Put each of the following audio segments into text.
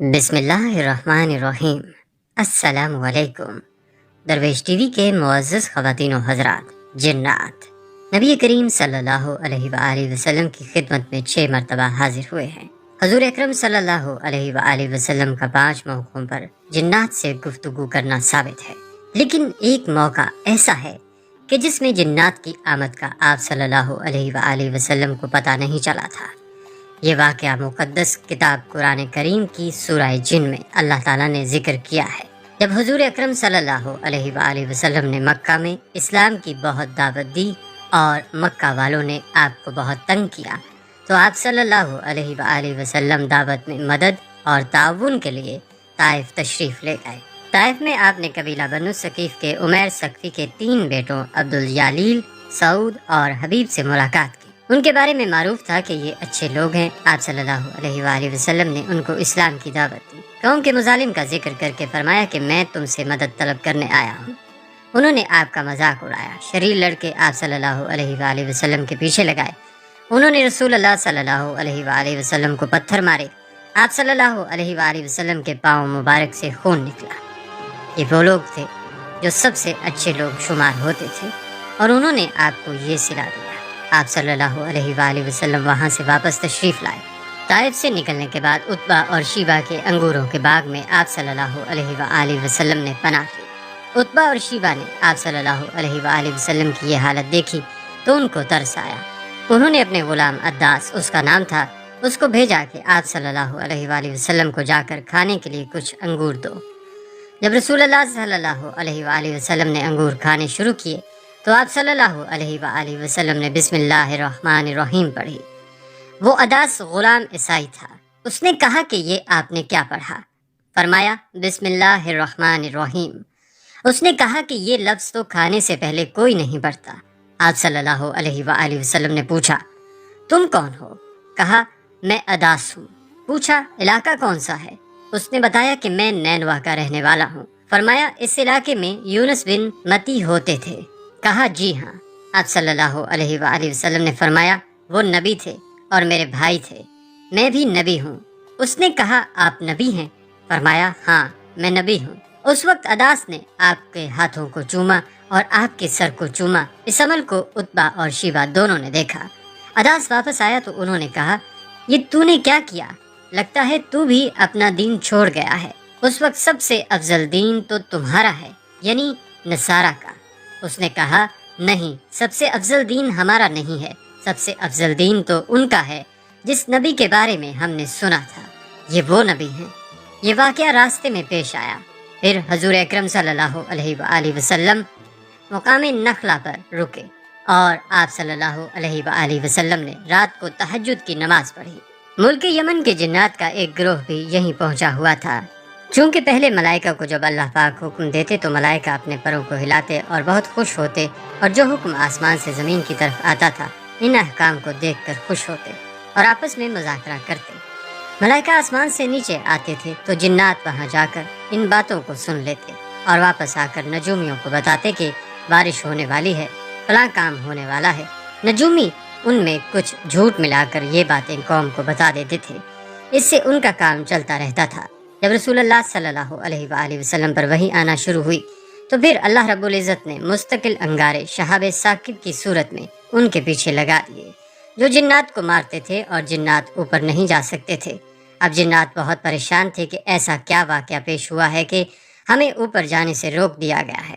بسم اللہ الرحمن الرحیم۔ السلام علیکم۔ درویش ٹی وی کے معزز خواتین و حضرات، جنات نبی کریم صلی اللہ علیہ وآلہ وسلم کی خدمت میں 6 مرتبہ حاضر ہوئے ہیں۔ حضور اکرم صلی اللہ علیہ وآلہ وسلم کا 5 موقعوں پر جنات سے گفتگو کرنا ثابت ہے، لیکن ایک موقع ایسا ہے کہ جس میں جنات کی آمد کا آپ صلی اللہ علیہ وآلہ وسلم کو پتہ نہیں چلا تھا۔ یہ واقعہ مقدس کتاب قرآن کریم کی سورہ جن میں اللہ تعالیٰ نے ذکر کیا ہے، جب حضور اکرم صلی اللہ علیہ وآلہ وسلم نے مکہ میں اسلام کی بہت دعوت دی اور مکہ والوں نے آپ کو بہت تنگ کیا، تو آپ صلی اللہ علیہ وآلہ وسلم دعوت میں مدد اور تعاون کے لیے طائف تشریف لے گئے۔ طائف میں آپ نے قبیلہ بنو ثقیف کے عمیر ثقفی کے 3 بیٹوں عبدالیلیل، سعود اور حبیب سے ملاقات کی۔ ان کے بارے میں معروف تھا کہ یہ اچھے لوگ ہیں۔ آپ صلی اللہ علیہ وآلہ وسلم نے ان کو اسلام کی دعوت دی۔ قوم کے مظالم کا ذکر کر کے فرمایا کہ میں تم سے مدد طلب کرنے آیا ہوں۔ انہوں نے آپ کا مذاق اڑایا، شریر لڑکے آپ صلی اللہ علیہ وآلہ وسلم کے پیچھے لگائے۔ انہوں نے رسول اللہ صلی اللہ علیہ وآلہ وسلم کو پتھر مارے۔ آپ صلی اللہ علیہ وآلہ وسلم کے پاؤں مبارک سے خون نکلا۔ یہ وہ لوگ تھے جو سب سے اچھے لوگ شمار ہوتے تھے، اور انہوں نے آپ کو یہ صلہ دیا۔ آپ صلی اللہ علیہ وآلہ وسلم وہاں سے واپس تشریف لائے۔ طائف سے نکلنے کے بعد عتبہ اور شیبہ کے انگوروں کے باغ میں آپ صلی اللہ علیہ وآلہ وسلم نے پناہ لی۔ عتبہ اور شیبہ نے آپ صلی اللہ علیہ وآلہ وسلم کی یہ حالت دیکھی تو ان کو ترس آیا۔ انہوں نے اپنے غلام عداس، اس کا نام تھا، اس کو بھیجا کہ آپ صلی اللہ علیہ وآلہ وسلم کو جا کر کھانے کے لیے کچھ انگور دو۔ جب رسول اللہ صلی اللہ علیہ وآلہ وسلم نے انگور کھانے شروع کیے تو آپ صلی اللہ علیہ وآلہ وسلم نے بسم اللہ الرحمن الرحیم پڑھی۔ وہ عداس غلام عیسائی تھا۔ اس نے کہا کہ یہ آپ نے کیا پڑھا؟ فرمایا بسم اللہ الرحمن الرحیم۔ اس نے کہا کہ یہ لفظ تو کھانے سے پہلے کوئی نہیں پڑھتا۔ آپ صلی اللہ علیہ وآلہ وسلم نے پوچھا تم کون ہو؟ کہا میں عداس ہوں۔ پوچھا علاقہ کون سا ہے؟ اس نے بتایا کہ میں نینوا کا رہنے والا ہوں۔ فرمایا اس علاقے میں یونس بن متی ہوتے تھے؟ کہا جی ہاں۔ آپ صلی اللہ علیہ وآلہ وسلم نے فرمایا وہ نبی تھے اور میرے بھائی تھے، میں بھی نبی ہوں۔ اس نے کہا آپ نبی ہیں؟ فرمایا ہاں میں نبی ہوں۔ اس وقت عداس نے آپ کے ہاتھوں کو چوما اور آپ کے سر کو چوما۔ اس عمل کو عتبہ اور شیبہ دونوں نے دیکھا۔ عداس واپس آیا تو انہوں نے کہا یہ تو نے کیا کیا؟ لگتا ہے تو بھی اپنا دین چھوڑ گیا ہے۔ اس وقت سب سے افضل دین تو تمہارا ہے، یعنی نصارہ کا۔ اس نے کہا نہیں، سب سے افضل دین ہمارا نہیں ہے، سب سے افضل دین تو ان کا ہے جس نبی کے بارے میں ہم نے سنا تھا، یہ وہ نبی ہیں۔ یہ واقعہ راستے میں پیش آیا۔ پھر حضور اکرم صلی اللہ علیہ وآلہ وسلم مقام نخلا پر رکے اور آپ صلی اللہ علیہ وآلہ وسلم نے رات کو تہجد کی نماز پڑھی۔ ملک یمن کے جنات کا ایک گروہ بھی یہیں پہنچا ہوا تھا۔ چونکہ پہلے ملائکہ کو جب اللہ پاک حکم دیتے تو ملائکہ اپنے پروں کو ہلاتے اور بہت خوش ہوتے، اور جو حکم آسمان سے زمین کی طرف آتا تھا ان احکام کو دیکھ کر خوش ہوتے اور آپس میں مذاکرہ کرتے۔ ملائکہ آسمان سے نیچے آتے تھے تو جنات وہاں جا کر ان باتوں کو سن لیتے اور واپس آ کر نجومیوں کو بتاتے کہ بارش ہونے والی ہے، فلاں کام ہونے والا ہے۔ نجومی ان میں کچھ جھوٹ ملا کر یہ باتیں قوم کو بتا دیتے تھے۔ اس سے ان کا کام چلتا رہتا تھا۔ جب رسول اللہ صلی اللہ علیہ وآلہ وسلم پر وحی آنا شروع ہوئی تو پھر اللہ رب العزت نے مستقل انگارے شہاب ثاقب کی صورت میں ان کے پیچھے لگا دیے، جو جنات کو مارتے تھے اور جنات اوپر نہیں جا سکتے تھے۔ اب جنات بہت پریشان تھے کہ ایسا کیا واقعہ پیش ہوا ہے کہ ہمیں اوپر جانے سے روک دیا گیا ہے۔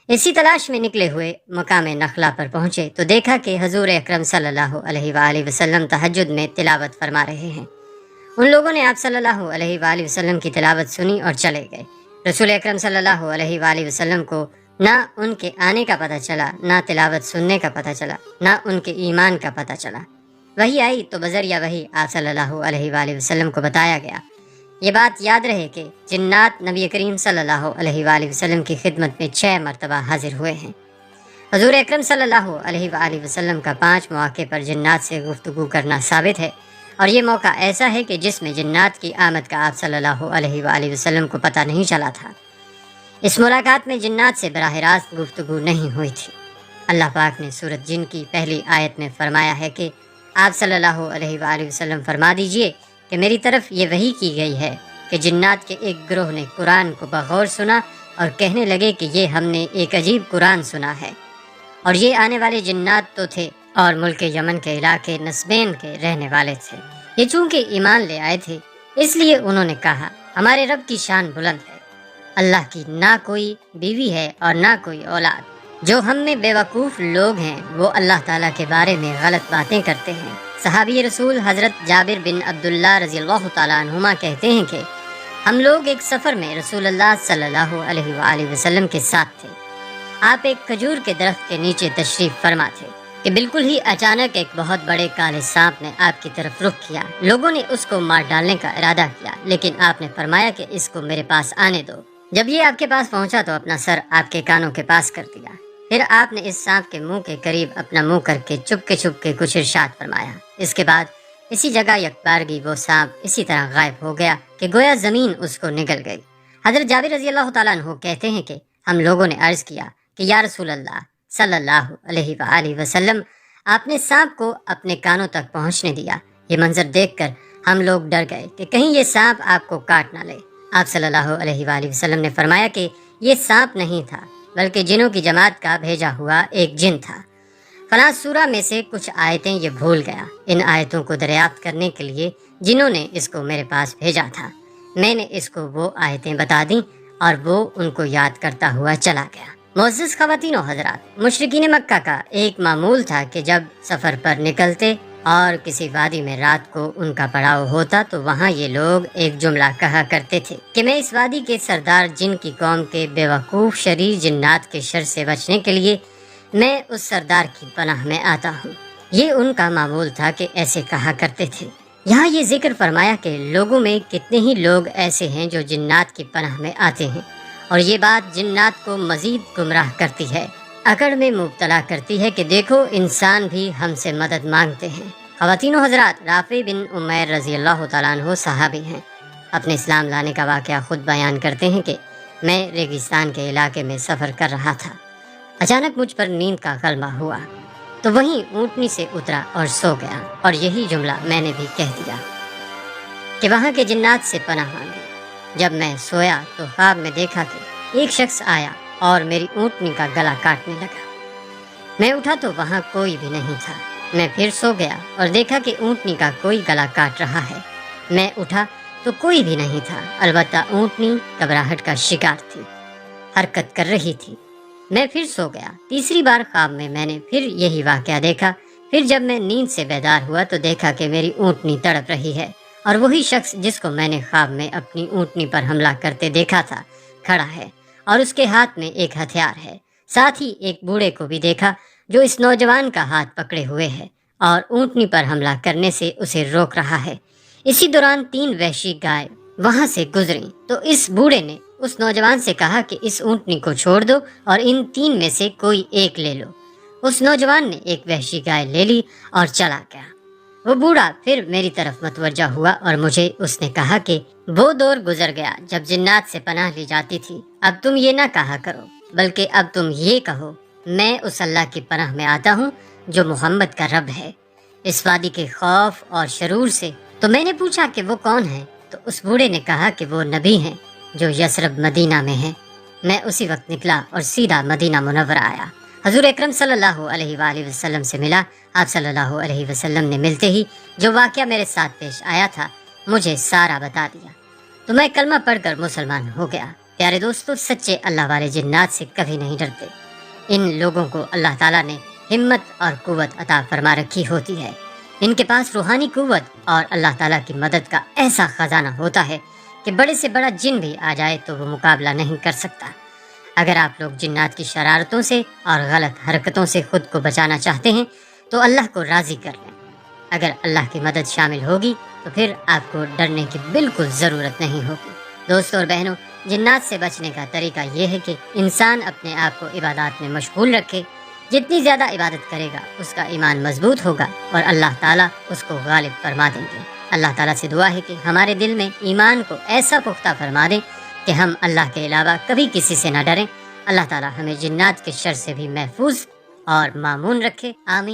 اسی تلاش میں نکلے ہوئے مقام نخلا پر پہنچے تو دیکھا کہ حضور اکرم صلی اللہ علیہ وآلہ وسلم تہجد میں تلاوت فرما رہے ہیں۔ ان لوگوں نے آپ صلی اللہ علیہ وآلہ وسلم کی تلاوت سنی اور چلے گئے۔ رسول اکرم صلی اللہ علیہ وآلہ وسلم کو نہ ان کے آنے کا پتہ چلا، نہ تلاوت سننے کا پتہ چلا، نہ ان کے ایمان کا پتہ چلا۔ وحی آئی تو بذریعہ وحی آپ صلی اللہ علیہ وآلہ وسلم کو بتایا گیا۔ یہ بات یاد رہے کہ جنات نبی کریم صلی اللہ علیہ وآلہ وسلم کی خدمت میں 6 مرتبہ حاضر ہوئے ہیں۔ حضور اکرم صلی اللہ علیہ وآلہ وسلم کا 5 مواقع پر جنات سے گفتگو کرنا ثابت ہے، اور یہ موقع ایسا ہے کہ جس میں جنات کی آمد کا آپ صلی اللہ علیہ وآلہ وسلم کو پتہ نہیں چلا تھا۔ اس ملاقات میں جنات سے براہ راست گفتگو نہیں ہوئی تھی۔ اللہ پاک نے سورۃ جن کی پہلی آیت میں فرمایا ہے کہ آپ صلی اللہ علیہ وآلہ وسلم فرما دیجئے کہ میری طرف یہ وحی کی گئی ہے کہ جنات کے ایک گروہ نے قرآن کو بغور سنا اور کہنے لگے کہ یہ ہم نے ایک عجیب قرآن سنا ہے، اور یہ آنے والے جنات تو تھے اور ملک یمن کے علاقے نسبین کے رہنے والے تھے۔ یہ چونکہ ایمان لے آئے تھے، اس لیے انہوں نے کہا ہمارے رب کی شان بلند ہے، اللہ کی نہ کوئی بیوی ہے اور نہ کوئی اولاد۔ جو ہم میں بے وقوف لوگ ہیں وہ اللہ تعالیٰ کے بارے میں غلط باتیں کرتے ہیں۔ صحابی رسول حضرت جابر بن عبداللہ رضی اللہ تعالیٰ عنہما کہتے ہیں کہ ہم لوگ ایک سفر میں رسول اللہ صلی اللہ علیہ وآلہ وسلم کے ساتھ تھے۔ آپ ایک کھجور کے درخت کے نیچے تشریف فرما تھے کہ بالکل ہی اچانک ایک بہت بڑے کالے سانپ نے آپ کی طرف رخ کیا۔ لوگوں نے اس کو مار ڈالنے کا ارادہ کیا، لیکن آپ نے فرمایا کہ اس کو میرے پاس آنے دو۔ جب یہ آپ کے پاس پہنچا تو اپنا سر آپ کے کانوں کے پاس کر دیا، پھر آپ نے اس سانپ کے منہ کے قریب اپنا منہ کر کے چپ کے کچھ ارشاد فرمایا۔ اس کے بعد اسی جگہ یکبارگی وہ سانپ اسی طرح غائب ہو گیا کہ گویا زمین اس کو نگل گئی۔ حضرت جابر رضی اللہ تعالیٰ عنہ کہتے ہیں کہ ہم لوگوں نے عرض کیا کہ یا رسول اللہ صلی اللہ علیہ وآلہ وسلم، آپ نے سانپ کو اپنے کانوں تک پہنچنے دیا۔ یہ منظر دیکھ کر ہم لوگ ڈر گئے کہ کہیں یہ سانپ آپ کو کاٹ نہ لے۔ آپ صلی اللہ علیہ وآلہ وسلم نے فرمایا کہ یہ سانپ نہیں تھا بلکہ جنوں کی جماعت کا بھیجا ہوا ایک جن تھا۔ فلاں سورہ میں سے کچھ آیتیں یہ بھول گیا۔ ان آیتوں کو دریافت کرنے کے لیے جنہوں نے اس کو میرے پاس بھیجا تھا، میں نے اس کو وہ آیتیں بتا دیں اور وہ ان کو یاد کرتا ہوا چلا گیا۔ معزز خواتین و حضرات، مشرکین مکہ کا ایک معمول تھا کہ جب سفر پر نکلتے اور کسی وادی میں رات کو ان کا پڑاؤ ہوتا تو وہاں یہ لوگ ایک جملہ کہا کرتے تھے کہ میں اس وادی کے سردار جن کی قوم کے بے وقوف شریر جنات کے شر سے بچنے کے لیے میں اس سردار کی پناہ میں آتا ہوں۔ یہ ان کا معمول تھا کہ ایسے کہا کرتے تھے۔ یہاں یہ ذکر فرمایا کہ لوگوں میں کتنے ہی لوگ ایسے ہیں جو جنات کی پناہ میں آتے ہیں، اور یہ بات جنات کو مزید گمراہ کرتی ہے، اکڑ میں مبتلا کرتی ہے کہ دیکھو انسان بھی ہم سے مدد مانگتے ہیں۔ خواتین و حضرات، رافع بن عمیر رضی اللہ تعالیٰ عنہ صحابی ہیں۔ اپنے اسلام لانے کا واقعہ خود بیان کرتے ہیں کہ میں ریگستان کے علاقے میں سفر کر رہا تھا، اچانک مجھ پر نیند کا غلبہ ہوا تو وہیں اونٹنی سے اترا اور سو گیا، اور یہی جملہ میں نے بھی کہہ دیا کہ وہاں کے جنات سے پناہ مانگی۔ جب میں سویا تو خواب میں دیکھا کہ ایک شخص آیا اور میری اونٹنی کا گلا کاٹنے لگا۔ میں اٹھا تو وہاں کوئی بھی نہیں تھا۔ میں پھر سو گیا اور دیکھا کہ اونٹنی کا کوئی گلا کاٹ رہا ہے۔ میں اٹھا تو کوئی بھی نہیں تھا، البتہ اونٹنی گھبراہٹ کا شکار تھی، حرکت کر رہی تھی۔ میں پھر سو گیا۔ تیسری بار خواب میں نے پھر یہی واقعہ دیکھا۔ پھر جب میں نیند سے بیدار ہوا تو دیکھا کہ میری اونٹنی تڑپ رہی ہے اور وہی شخص جس کو میں نے خواب میں اپنی اونٹنی پر حملہ کرتے دیکھا تھا کھڑا ہے اور اس کے ہاتھ میں ایک ہتھیار ہے۔ ساتھ ہی ایک بوڑھے کو بھی دیکھا جو اس نوجوان کا ہاتھ پکڑے ہوئے ہے اور اونٹنی پر حملہ کرنے سے اسے روک رہا ہے۔ اسی دوران 3 وحشی گائے وہاں سے گزریں تو اس بوڑھے نے اس نوجوان سے کہا کہ اس اونٹنی کو چھوڑ دو اور ان 3 میں سے کوئی ایک لے لو۔ اس نوجوان نے ایک وحشی گائے لے لی اور چلا گیا۔ وہ بوڑھا پھر میری طرف متوجہ ہوا اور مجھے اس نے کہا کہ وہ دور گزر گیا جب جنات سے پناہ لی جاتی تھی، اب تم یہ نہ کہا کرو، بلکہ اب تم یہ کہو میں اس اللہ کی پناہ میں آتا ہوں جو محمد کا رب ہے، اس وادی کے خوف اور شرور سے۔ تو میں نے پوچھا کہ وہ کون ہے؟ تو اس بوڑھے نے کہا کہ وہ نبی ہیں جو یثرب مدینہ میں ہیں۔ میں اسی وقت نکلا اور سیدھا مدینہ منورہ آیا، حضور اکرم صلی اللہ علیہ وآلہ وسلم سے ملا۔ آپ صلی اللہ علیہ وسلم نے ملتے ہی جو واقعہ میرے ساتھ پیش آیا تھا مجھے سارا بتا دیا، تو میں کلمہ پڑھ کر مسلمان ہو گیا۔ پیارے دوستو، سچے اللہ والے جنات سے کبھی نہیں ڈرتے۔ ان لوگوں کو اللہ تعالیٰ نے ہمت اور قوت عطا فرما رکھی ہوتی ہے۔ ان کے پاس روحانی قوت اور اللہ تعالیٰ کی مدد کا ایسا خزانہ ہوتا ہے کہ بڑے سے بڑا جن بھی آ جائے تو وہ مقابلہ نہیں کر سکتا۔ اگر آپ لوگ جنات کی شرارتوں سے اور غلط حرکتوں سے خود کو بچانا چاہتے ہیں تو اللہ کو راضی کر لیں۔ اگر اللہ کی مدد شامل ہوگی تو پھر آپ کو ڈرنے کی بالکل ضرورت نہیں ہوگی۔ دوستوں اور بہنوں، جنات سے بچنے کا طریقہ یہ ہے کہ انسان اپنے آپ کو عبادات میں مشغول رکھے۔ جتنی زیادہ عبادت کرے گا اس کا ایمان مضبوط ہوگا اور اللہ تعالیٰ اس کو غالب فرما دیں گے۔ اللہ تعالیٰ سے دعا ہے کہ ہمارے دل میں ایمان کو ایسا پختہ فرما دیں کہ ہم اللہ کے علاوہ کبھی کسی سے نہ ڈریں۔ اللہ تعالیٰ ہمیں جنات کے شر سے بھی محفوظ اور مامون رکھے، آمین۔